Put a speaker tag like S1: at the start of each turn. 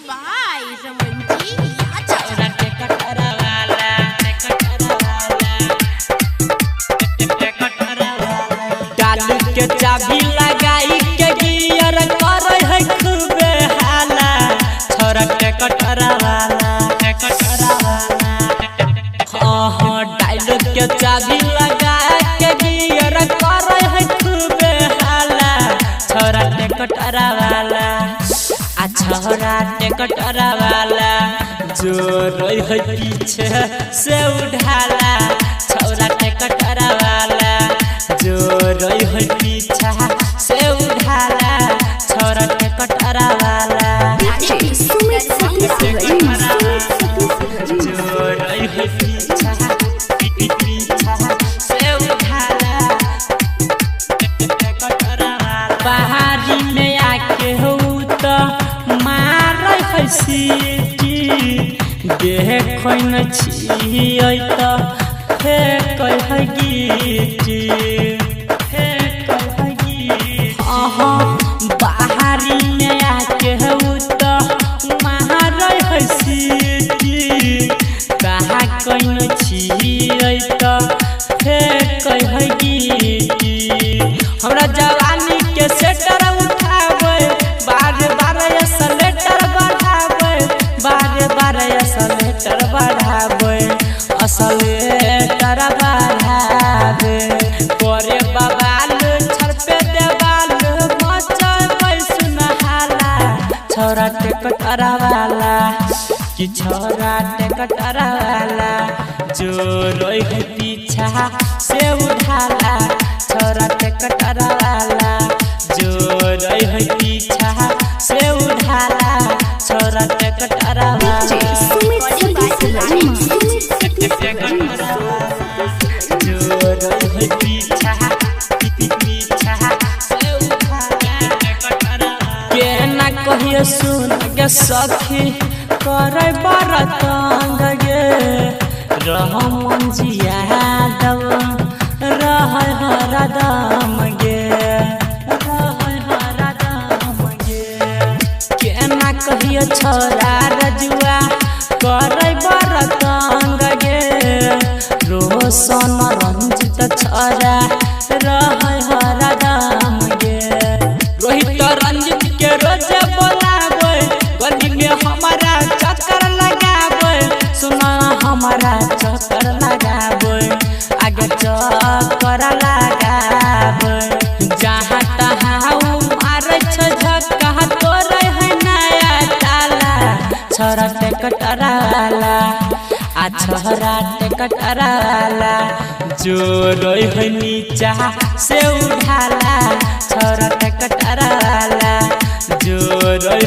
S1: by Ramanji Yadav।
S2: डालू के चाबी लगाई के गियर करे है खूबे हाला छोरा के कटरा वाला डालू के चाबी लगा के गियर करे है खूबे हाला छोरा के कटरा वाला आ छोरा के कटरा वाला जो रोई है पीछे से उठाला छोरा के कटरा वाला जो रोई है पीछा से उठाला छोरा के कटरा वाला जो रोई है पीछा से उठाला पहाड़ी में आके हो तो मार है सीटी देख न छियै तो फेंक है गीटी बाहरी में आके हो तो मार है सीटी कहा कहीं छियै तो फेंक है गीटी हमरा जवानी के सेटर उठावे बार बार एक्सेलेटर बढ़ावे बार बार एक्सेलेटर बढ़ावे एक्सेलेटर बढ़ावे करे बवाल छरपे देवाल मचवे सुनहाला छोरा के कटरा वाला कि छोरा के कटरा वाला जो रोई है पीछा से उठाला छोरा के कटरा वाला जो रोई है पीछा से उठाला छोरा के कटरा वाला जो रोई है पीछा से उठाला के ना कहिए सुन के सखी करे बरतंग गे रहमन यादव रह हरदम गे केना कहियो छोरा रजुआ करे बरतंग गे रोशन रंजित छोरा रह हरदम गे रोहित रंजित के रोजे बोलावे गली में हमारा चक्कर लगावे सुना हमारा चक्कर लगावे आगे चक्कर लगावे जहाँ तहाँ मारे झक्का तोरे है नया ताला छोरा के कटरा वाला आ छोरा के कटरा वाला जो रोई है नीचा से उठाला छोरा के कटरा वाला जो रोई